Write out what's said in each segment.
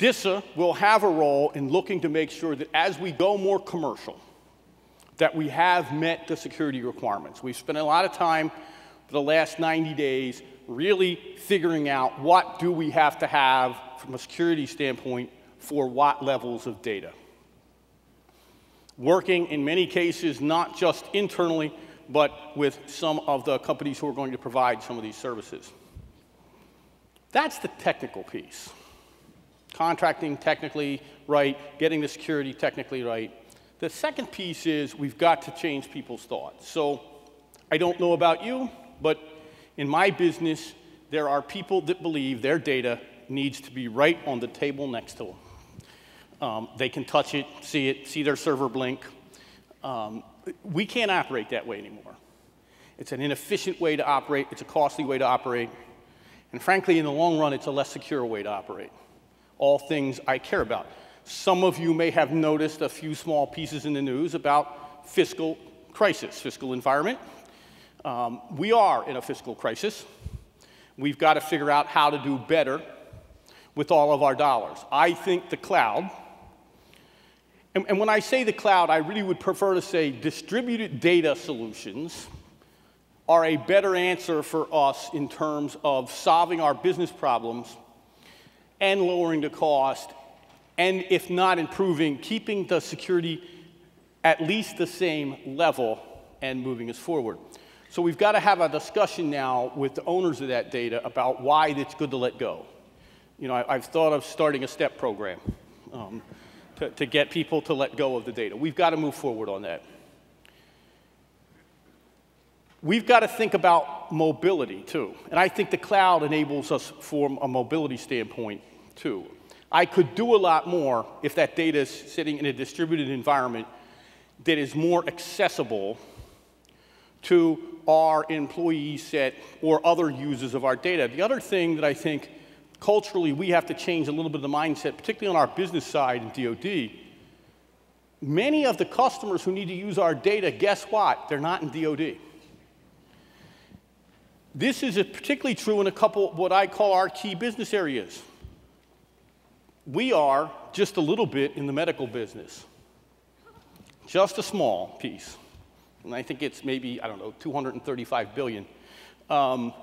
DISA will have a role in looking to make sure that as we go more commercial, that we have met the security requirements. We've spent a lot of time for the last 90 days really figuring out what do we have to have from a security standpoint for what levels of data. Working in many cases not just internally, but with some of the companies who are going to provide some of these services. That's the technical piece. Contracting technically right, getting the security technically right. The second piece is we've got to change people's thoughts. So I don't know about you, but in my business, there are people that believe their data needs to be right on the table next to them. They can touch it, see their server blink. We can't operate that way anymore. It's an inefficient way to operate. It's a costly way to operate. And frankly, in the long run, it's a less secure way to operate. All things I care about. Some of you may have noticed a few small pieces in the news about fiscal crisis, fiscal environment. We are in a fiscal crisis. We've got to figure out how to do better with all of our dollars. I think the cloud, and when I say the cloud, I really would prefer to say distributed data solutions are a better answer for us in terms of solving our business problems and lowering the cost, and if not improving, keeping the security at least the same level and moving us forward. So we've got to have a discussion now with the owners of that data about why it's good to let go. You know, I've thought of starting a STEP program to get people to let go of the data. We've got to move forward on that. We've got to think about mobility, too. And I think the cloud enables us from a mobility standpoint, too. I could do a lot more if that data is sitting in a distributed environment that is more accessible to our employee set or other users of our data. The other thing that I think culturally we have to change a little bit of the mindset, particularly on our business side in DoD, many of the customers who need to use our data, guess what? They're not in DoD. This is particularly true in a couple of what I call our key business areas. We are just a little bit in the medical business, just a small piece. And I think it's maybe, I don't know, 235 billion. How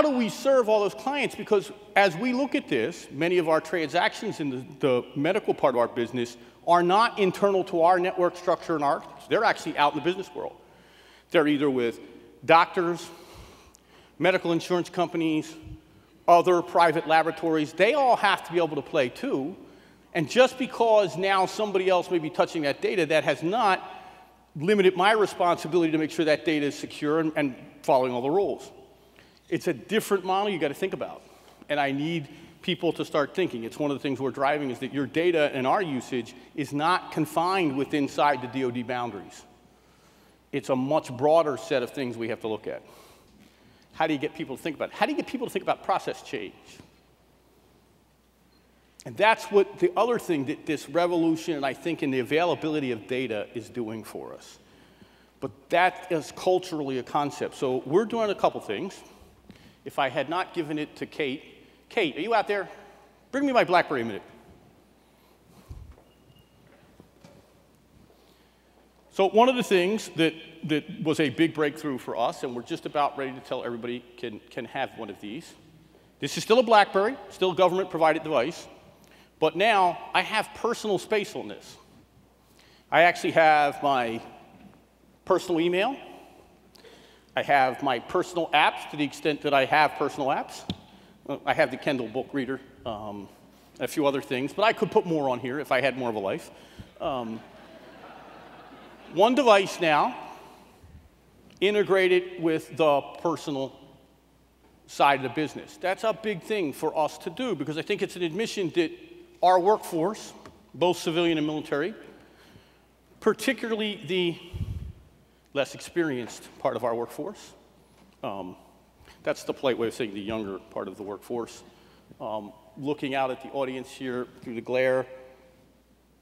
do we serve all those clients? Because as we look at this, many of our transactions in the medical part of our business are not internal to our network structure and they're actually out in the business world. They're either with doctors, medical insurance companies, other private laboratories. They all have to be able to play too. And just because now somebody else may be touching that data, that has not limited my responsibility to make sure that data is secure and following all the rules. It's a different model you got to think about. And I need people to start thinking. It's one of the things we're driving is that your data and our usage is not confined within inside the DoD boundaries. It's a much broader set of things we have to look at. How do you get people to think about it? How do you get people to think about process change? And that's what the other thing that this revolution, and I think in the availability of data, is doing for us. But that is culturally a concept. So we're doing a couple things. If I had not given it to Kate, Kate, are you out there? Bring me my BlackBerry a minute. So one of the things that was a big breakthrough for us, and we're just about ready to tell everybody can have one of these. This is still a BlackBerry, still a government-provided device, but now I have personal space on this. I actually have my personal email. I have my personal apps to the extent that I have personal apps. I have the Kindle book reader, a few other things, but I could put more on here if I had more of a life. One device now, integrated with the personal side of the business. That's a big thing for us to do because I think it's an admission that our workforce, both civilian and military, particularly the less experienced part of our workforce, that's the polite way of saying the younger part of the workforce. Looking out at the audience here through the glare,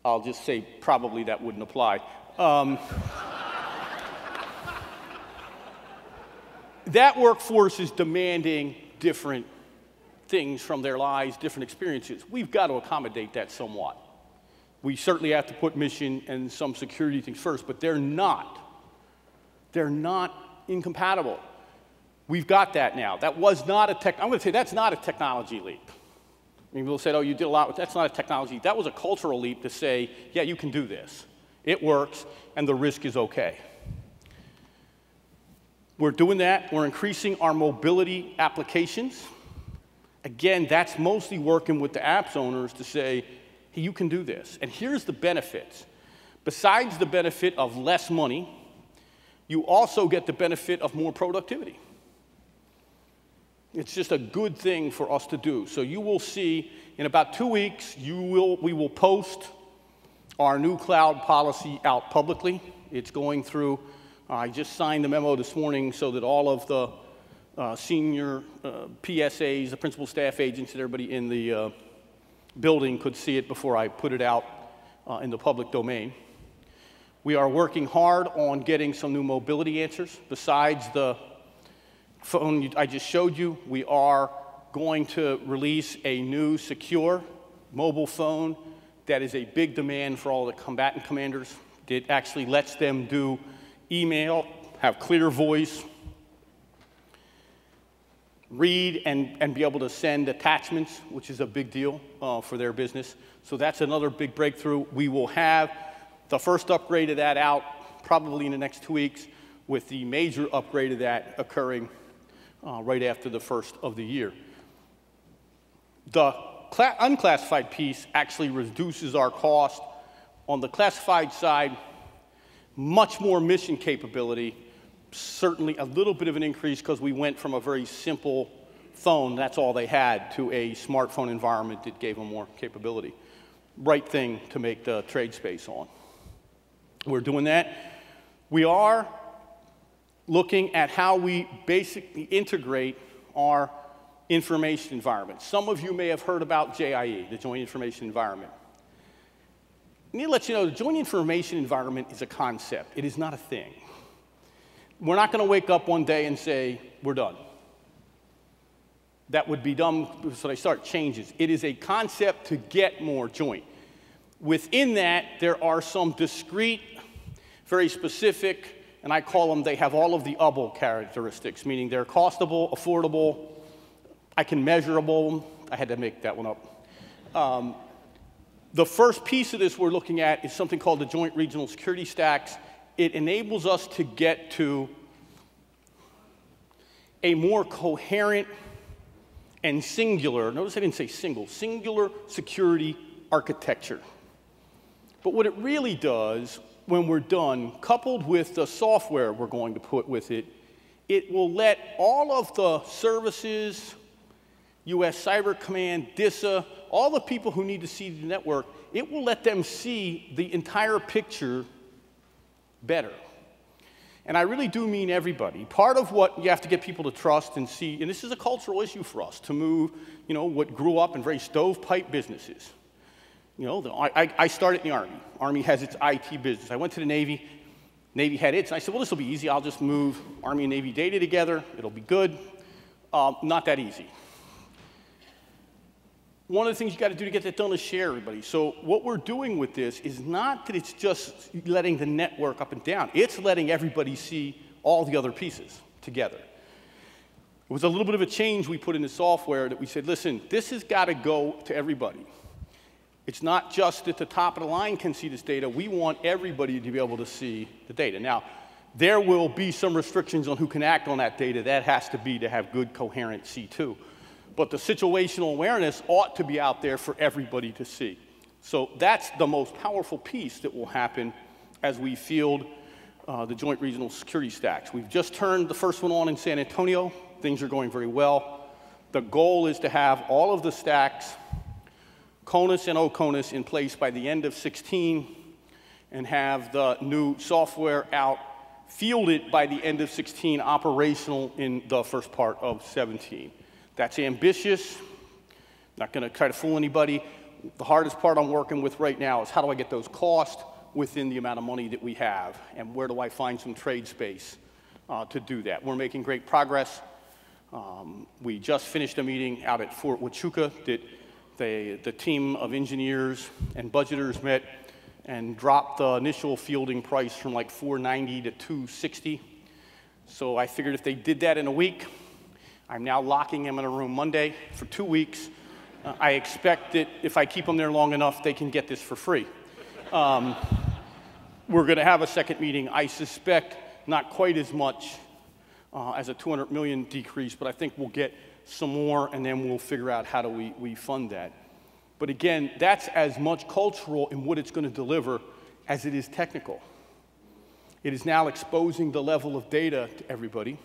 I'll just say probably that wouldn't apply. That workforce is demanding different things from their lives, different experiences. We've got to accommodate that somewhat. We certainly have to put mission and some security things first, but they're not. They're not incompatible. We've got that now. That was not I'm going to say that's not a technology leap. I mean, people said, oh, you did a lot. That's not a technology. That was a cultural leap to say, yeah, you can do this. It works, and the risk is okay. We're doing that. We're increasing our mobility applications. Again, that's mostly working with the apps owners to say, hey, you can do this. And here's the benefits. Besides the benefit of less money, you also get the benefit of more productivity. It's just a good thing for us to do. So you will see in about 2 weeks, we will post our new cloud policy out publicly. It's going through, I just signed the memo this morning so that all of the senior PSAs, the principal staff agents, and everybody in the building could see it before I put it out in the public domain. We are working hard on getting some new mobility answers. Besides the phone I just showed you, we are going to release a new secure mobile phone that is a big demand for all the combatant commanders. It actually lets them do email, have clear voice, read and be able to send attachments, which is a big deal for their business. So that's another big breakthrough. We will have the first upgrade of that out probably in the next 2 weeks, with the major upgrade of that occurring right after the first of the year. The unclassified piece actually reduces our cost. On the classified side, much more mission capability, certainly a little bit of an increase because we went from a very simple phone, that's all they had, to a smartphone environment that gave them more capability. Right thing to make the trade space on. We're doing that. We are looking at how we basically integrate our information environment. Some of you may have heard about JIE, the Joint Information Environment. I need to let you know the Joint Information Environment is a concept. It is not a thing. We're not going to wake up one day and say, we're done. That would be dumb, so they start changes. It is a concept to get more joint. Within that, there are some discrete, very specific, and I call them, they have all of the UBL characteristics, meaning they're costable, affordable, I can measurable. I had to make that one up. The first piece of this we're looking at is something called the Joint Regional Security Stacks. It enables us to get to a more coherent and singular, notice I didn't say single, singular security architecture. But what it really does, when we're done, coupled with the software we're going to put with it, it will let all of the services, US Cyber Command, DISA, all the people who need to see the network, it will let them see the entire picture better. And I really do mean everybody. Part of what you have to get people to trust and see, and this is a cultural issue for us, to move, you know, what grew up in very stovepipe businesses. You know, I started in the Army. Army has its IT business. I went to the Navy. Navy had its. And I said, well, this will be easy. I'll just move Army and Navy data together. It'll be good. Not that easy. One of the things you got to do to get that done is share everybody. So what we're doing with this is not that it's just letting the network up and down. It's letting everybody see all the other pieces together. It was a little bit of a change we put in the software that we said, listen, this has got to go to everybody. It's not just that the top of the line can see this data. We want everybody to be able to see the data. Now, there will be some restrictions on who can act on that data. That has to be to have good, coherent C2. But the situational awareness ought to be out there for everybody to see. So that's the most powerful piece that will happen as we field the Joint Regional Security Stacks. We've just turned the first one on in San Antonio. Things are going very well. The goal is to have all of the stacks, CONUS and OCONUS, in place by the end of 16 and have the new software out, fielded by the end of 16, operational in the first part of 17. That's ambitious. Not going to try to fool anybody. The hardest part I'm working with right now is how do I get those costs within the amount of money that we have, and where do I find some trade space to do that. We're making great progress. We just finished a meeting out at Fort Huachuca that the team of engineers and budgeters met and dropped the initial fielding price from like $490 to $260. So I figured if they did that in a week, I'm now locking them in a room Monday for 2 weeks. I expect that if I keep them there long enough, they can get this for free. We're going to have a second meeting. I suspect not quite as much as a 200 million decrease, but I think we'll get some more, and then we'll figure out how do we fund that. But again, that's as much cultural in what it's going to deliver as it is technical. It is now exposing the level of data to everybody.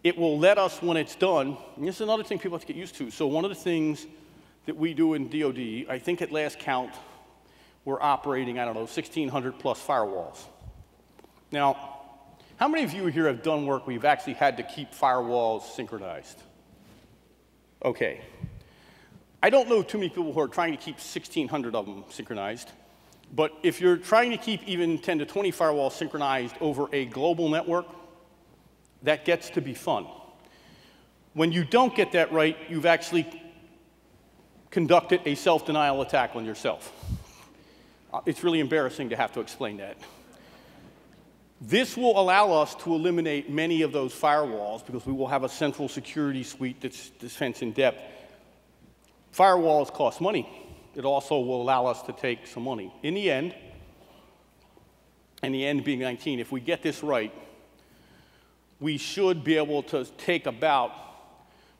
It will let us, when it's done, and this is another thing people have to get used to. So one of the things that we do in DoD, I think at last count, we're operating, 1,600 plus firewalls. Now, how many of you here have done work where you've actually had to keep firewalls synchronized? Okay. I don't know too many people who are trying to keep 1,600 of them synchronized. But if you're trying to keep even 10 to 20 firewalls synchronized over a global network, that gets to be fun. When you don't get that right, you've actually conducted a self-denial attack on yourself. It's really embarrassing to have to explain that. This will allow us to eliminate many of those firewalls because we will have a central security suite that's defense in depth. Firewalls cost money. It also will allow us to take some money. In the end, and the end being 19, if we get this right, we should be able to take about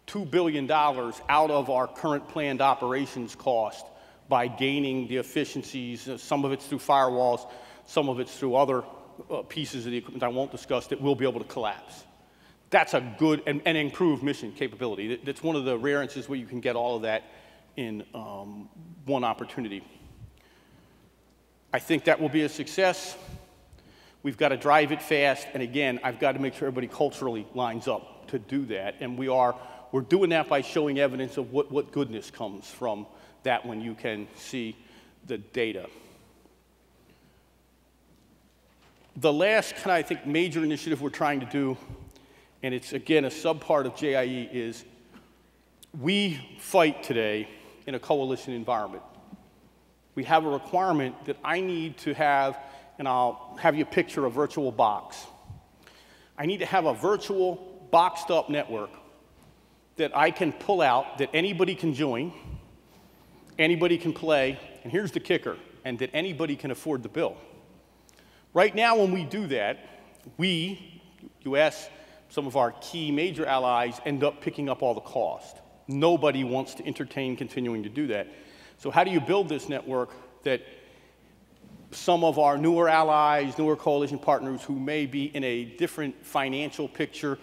$2 billion out of our current planned operations cost by gaining the efficiencies. Some of it's through firewalls, some of it's through other pieces of the equipment I won't discuss that we'll be able to collapse. That's a good and improved mission capability. That's one of the rare instances where you can get all of that in one opportunity. I think that will be a success. We've got to drive it fast, and again, I've got to make sure everybody culturally lines up to do that, and we're doing that by showing evidence of what goodness comes from that when you can see the data. The last kind of, I think, major initiative we're trying to do, and it's, again, a subpart of JIE, is we fight today in a coalition environment. We have a requirement that I need to have, and I'll have you picture a virtual box. I need to have a virtual boxed up network that I can pull out, that anybody can join, anybody can play, and here's the kicker, and that anybody can afford the bill. Right now, when we do that, we, US, some of our key major allies, end up picking up all the cost. Nobody wants to entertain continuing to do that. So how do you build this network that some of our newer allies, newer coalition partners who may be in a different financial picture,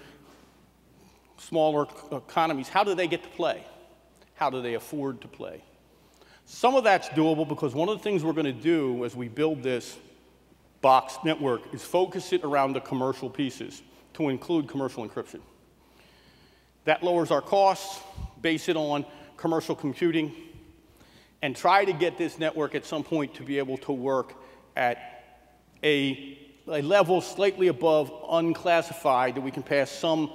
smaller economies, how do they get to play? How do they afford to play? Some of that's doable because one of the things we're going to do as we build this box network is focus it around the commercial pieces to include commercial encryption. That lowers our costs, base it on commercial computing, and try to get this network at some point to be able to work at a level slightly above unclassified, that we can pass some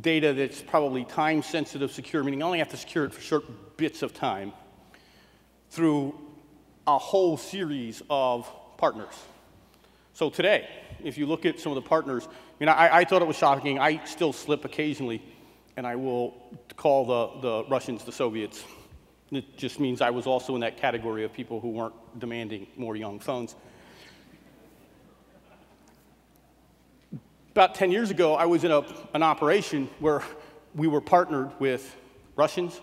data that's probably time-sensitive secure, meaning I only have to secure it for certain bits of time, through a whole series of partners. So today, if you look at some of the partners, I thought it was shocking. I still slip occasionally, and I will call the Russians the Soviets. It just means I was also in that category of people who weren't demanding more young phones. About 10 years ago, I was in an operation where we were partnered with Russians,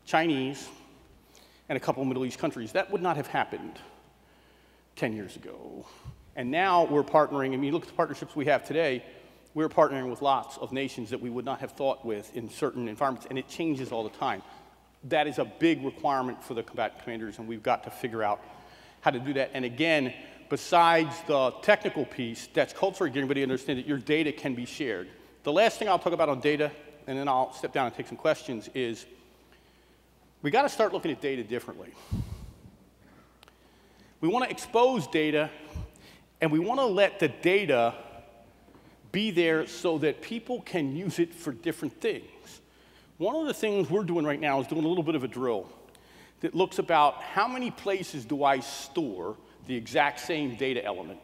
Chinese, and a couple of Middle East countries. That would not have happened 10 years ago. And now we're partnering, you look at the partnerships we have today, we're partnering with lots of nations that we would not have thought with in certain environments, and it changes all the time. That is a big requirement for the combatant commanders, and we've got to figure out how to do that. And again, besides the technical piece, that's culturally getting everybody to understand that your data can be shared. The last thing I'll talk about on data, and then I'll step down and take some questions, is we got to start looking at data differently. We want to expose data, and we want to let the data be there so that people can use it for different things. One of the things we're doing right now is doing a little bit of a drill that looks about how many places do I store the exact same data element,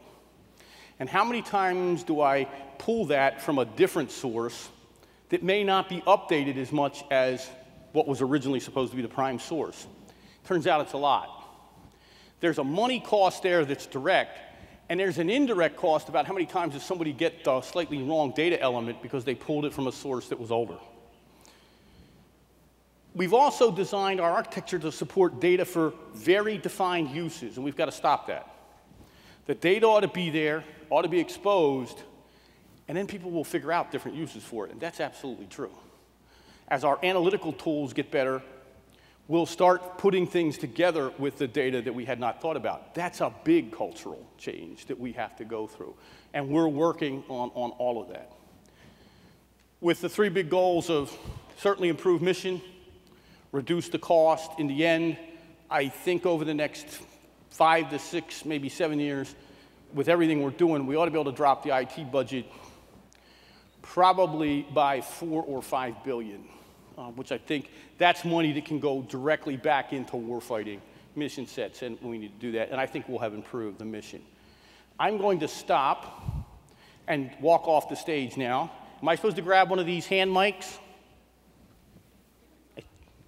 and how many times do I pull that from a different source that may not be updated as much as what was originally supposed to be the prime source. Turns out it's a lot. There's a money cost there that's direct, and there's an indirect cost about how many times does somebody get the slightly wrong data element because they pulled it from a source that was older. We've also designed our architecture to support data for very defined uses, and we've got to stop that. The data ought to be there, ought to be exposed, and then people will figure out different uses for it, and that's absolutely true. As our analytical tools get better, we'll start putting things together with the data that we had not thought about. That's a big cultural change that we have to go through, and we're working on all of that. With the three big goals of certainly improve mission, reduce the cost. In the end, I think over the next 5 to 6, maybe 7 years, with everything we're doing, we ought to be able to drop the IT budget probably by 4 or 5 billion, which I think that's money that can go directly back into warfighting mission sets, and we need to do that, and I think we'll have improved the mission. I'm going to stop and walk off the stage now. Am I supposed to grab one of these hand mics?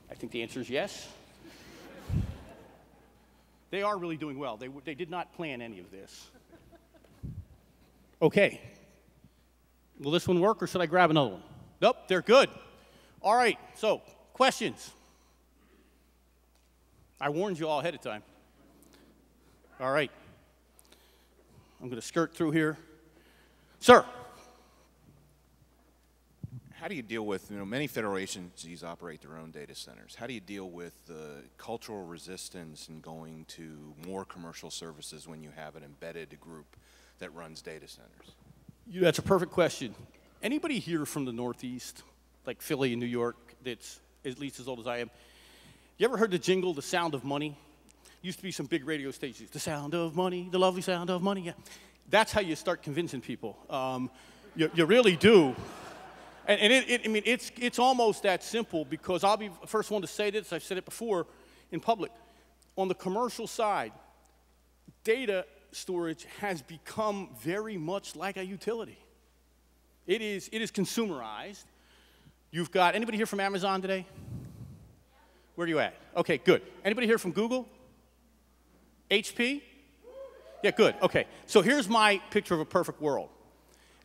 I think the answer is yes. They are really doing well. They did not plan any of this. Okay. Will this one work, or should I grab another one? Nope, they're good. All right, so questions? I warned you all ahead of time. All right. I'm going to skirt through here. Sir. How do you deal with, many federal agencies operate their own data centers. How do you deal with the cultural resistance in going to more commercial services when you have an embedded group that runs data centers? That's a perfect question. Anybody here from the Northeast, like Philly and New York, that's at least as old as I am? You ever heard the jingle, The Sound of Money? Used to be some big radio stations. The sound of money, the lovely sound of money. Yeah. That's how you start convincing people. You really do. And it's almost that simple, because I'll be the first one to say this. I've said it before in public. On the commercial side, data storage has become very much like a utility. It is consumerized. You've got, anybody here from Amazon today? Where are you at? Okay, good. Anybody here from Google? HP? Yeah, good. Okay. So here's my picture of a perfect world.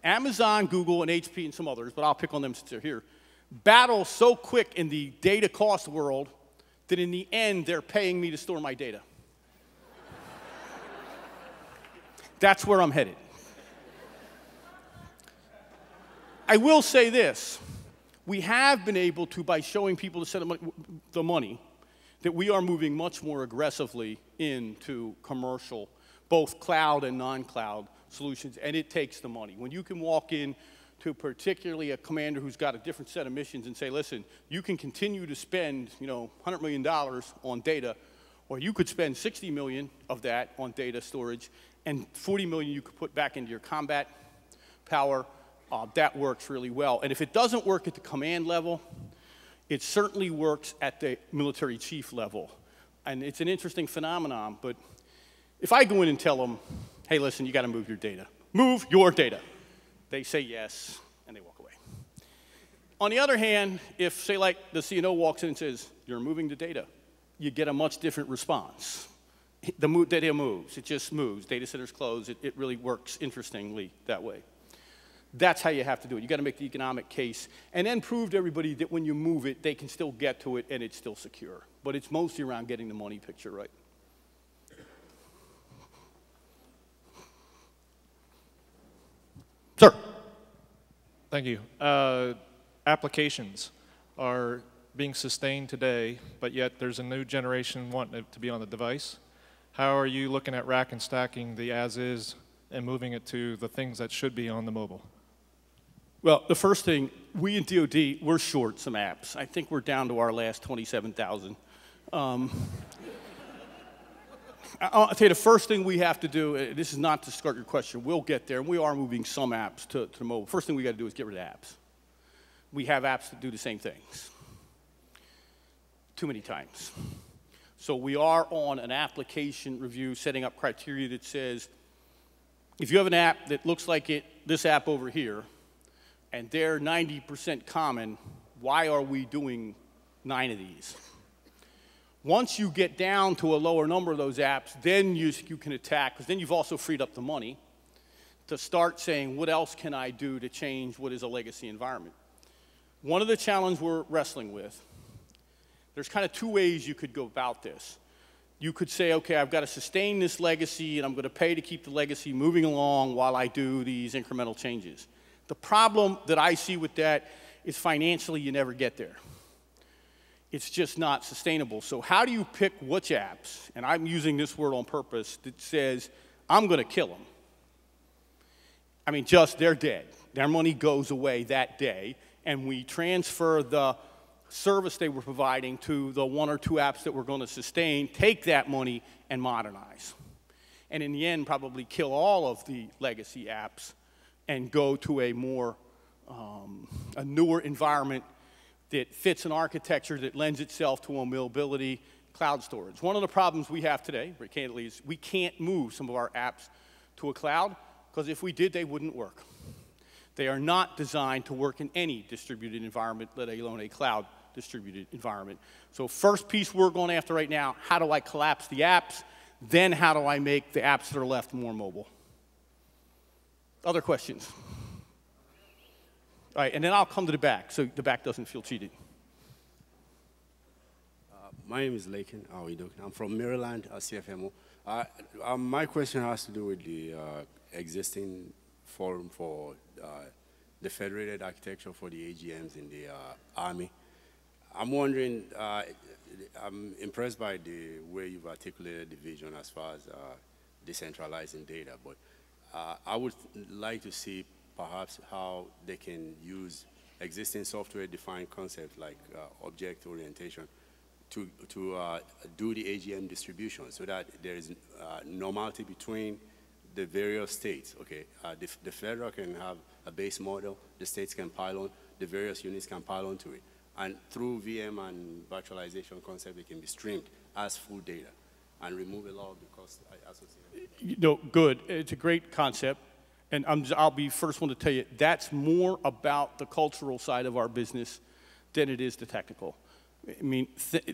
Amazon, Google, and HP, and some others, but I'll pick on them since they're here, battle so quick in the data cost world that in the end, they're paying me to store my data. That's where I'm headed. I will say this. We have been able to, by showing people to send the money, that we are moving much more aggressively into commercial, both cloud and non-cloud solutions, and it takes the money. When you can walk in to particularly a commander who's got a different set of missions and say, listen, you can continue to spend, $100 million on data, or you could spend 60 million of that on data storage, and 40 million you could put back into your combat power. That works really well. And if it doesn't work at the command level, it certainly works at the military chief level. And it's an interesting phenomenon, but if I go in and tell them, hey, listen, you got to move your data. Move your data. They say yes, and they walk away. On the other hand, if, say, like the CNO walks in and says, you're moving the data, you get a much different response. The data moves. It just moves. Data centers close. It really works interestingly that way. That's how you have to do it. You got to make the economic case and then prove to everybody that when you move it, they can still get to it and it's still secure. But it's mostly around getting the money picture right. Sir. Thank you. Applications are being sustained today, but yet there's a new generation wanting it to be on the device. How are you looking at rack and stacking the as-is and moving it to the things that should be on the mobile? Well, the first thing, we in DoD, we're short some apps. I think we're down to our last 27,000. I'll tell you the first thing we have to do, this is not to skirt your question, we'll get there, and we are moving some apps to mobile. First thing we got to do is get rid of apps. We have apps that do the same things too many times. So we are on an application review, setting up criteria that says, if you have an app that looks like this app over here, and they're 90% common, why are we doing 9 of these? Once you get down to a lower number of those apps, then you can attack, because then you've also freed up the money to start saying, what else can I do to change what is a legacy environment? One of the challenges we're wrestling with, there's kind of 2 ways you could go about this. You could say, okay, I've got to sustain this legacy, and I'm going to pay to keep the legacy moving along while I do these incremental changes. The problem that I see with that is financially you never get there. It's just not sustainable. So how do you pick which apps, and I'm using this word on purpose, that says, I'm going to kill them? I mean, just they're dead. Their money goes away that day, and we transfer the service they were providing to the 1 or 2 apps that we're going to sustain, take that money and modernize. And in the end, probably kill all of the legacy apps and go to a more, a newer environment that fits an architecture that lends itself to a mobility cloud storage. One of the problems we have today, very candidly, is we can't move some of our apps to a cloud, because if we did, they wouldn't work. They are not designed to work in any distributed environment, let alone a cloud distributed environment. So first piece we're going after right now, how do I collapse the apps? Then how do I make the apps that are left more mobile? Other questions? All right, and then I'll come to the back, so the back doesn't feel cheated. My name is Lakin. How are you doing? I'm from Maryland, CFMO. My question has to do with the existing forum for the federated architecture for the AGMs in the Army. I'm wondering, I'm impressed by the way you've articulated the vision as far as decentralizing data, but I would like to see perhaps how they can use existing software-defined concepts like object orientation to do the AGM distribution, so that there is normality between the various states. Okay, the federal can have a base model, the states can pile on, the various units can pile onto it. And through VM and virtualization concept, it can be streamed as full data and remove a lot of the costs associated. You know, good. It's a great concept. And I'll be first one to tell you, that's more about the cultural side of our business than it is the technical. I mean,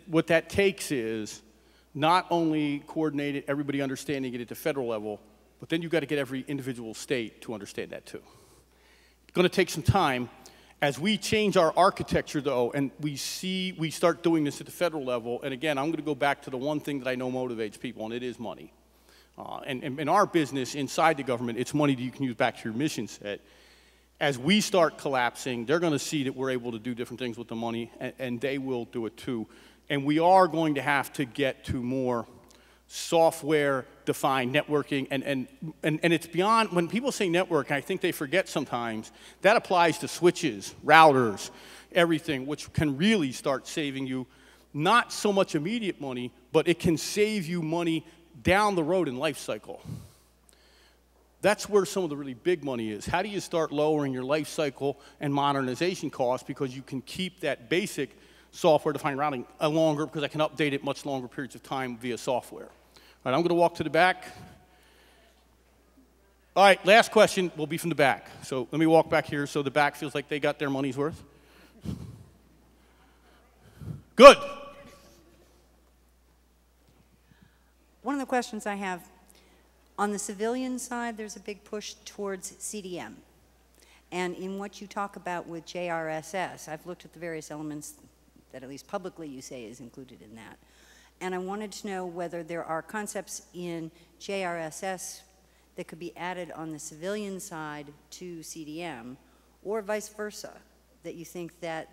what that takes is not only coordinated, everybody understanding it at the federal level, but then you've got to get every individual state to understand that too. It's going to take some time. As we change our architecture, though, and we start doing this at the federal level, and again, I'm going to go back to the one thing that I know motivates people, and it is money. And in our business, inside the government, it's money that you can use back to your mission set. As we start collapsing, they're going to see that we're able to do different things with the money, and they will do it too. And we are going to have to get to more software-defined networking, and it's beyond, when people say network, I think they forget sometimes, that applies to switches, routers, everything, which can really start saving you not so much immediate money, but it can save you money down the road in life cycle. That's where some of the really big money is. How do you start lowering your life cycle and modernization costs, because you can keep that basic software-defined routing longer, because I can update it much longer periods of time via software. All right, I'm going to walk to the back. All right, last question will be from the back. So let me walk back here so the back feels like they got their money's worth. Good. One of the questions I have, on the civilian side, there's a big push towards CDM. And in what you talk about with JRSS, I've looked at the various elements that at least publicly you say is included in that. And I wanted to know whether there are concepts in JRSS that could be added on the civilian side to CDM, or vice versa, that you think that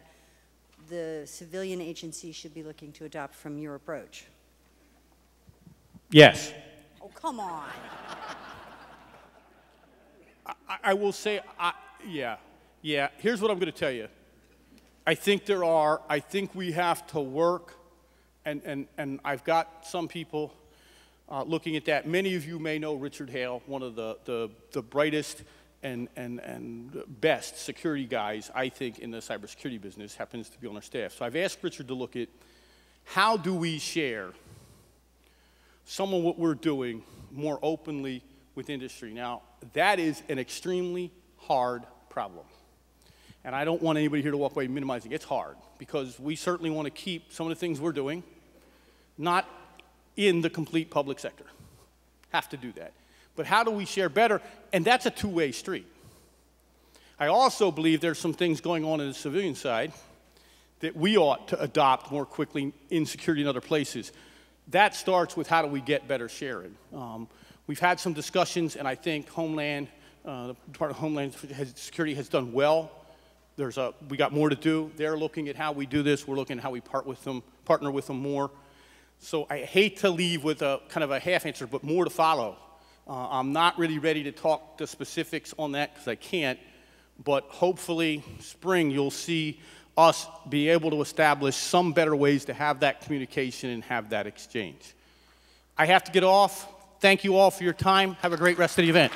the civilian agency should be looking to adopt from your approach. Yes. Oh, come on. I will say, yeah. Here's what I'm going to tell you. I think we have to work, and I've got some people looking at that. Many of you may know Richard Hale, one of the brightest and best security guys, I think, in the cybersecurity business, happens to be on our staff. So I've asked Richard to look at how do we share some of what we're doing more openly with industry. Now, that is an extremely hard problem. And I don't want anybody here to walk away minimizing it. It's hard, because we certainly want to keep some of the things we're doing not in the complete public sector. Have to do that. But how do we share better? And that's a two-way street. I also believe there's some things going on in the civilian side that we ought to adopt more quickly in security in other places. That starts with how do we get better sharing. We've had some discussions, and I think Homeland, the Department of Homeland Security has done well. We got more to do. They're looking at how we do this. We're looking at how we partner with them more. So I hate to leave with a kind of a half answer, but more to follow. I'm not really ready to talk the specifics on that because I can't, but hopefully spring you'll see us be able to establish some better ways to have that communication and have that exchange. I have to get off. Thank you all for your time. Have a great rest of the event.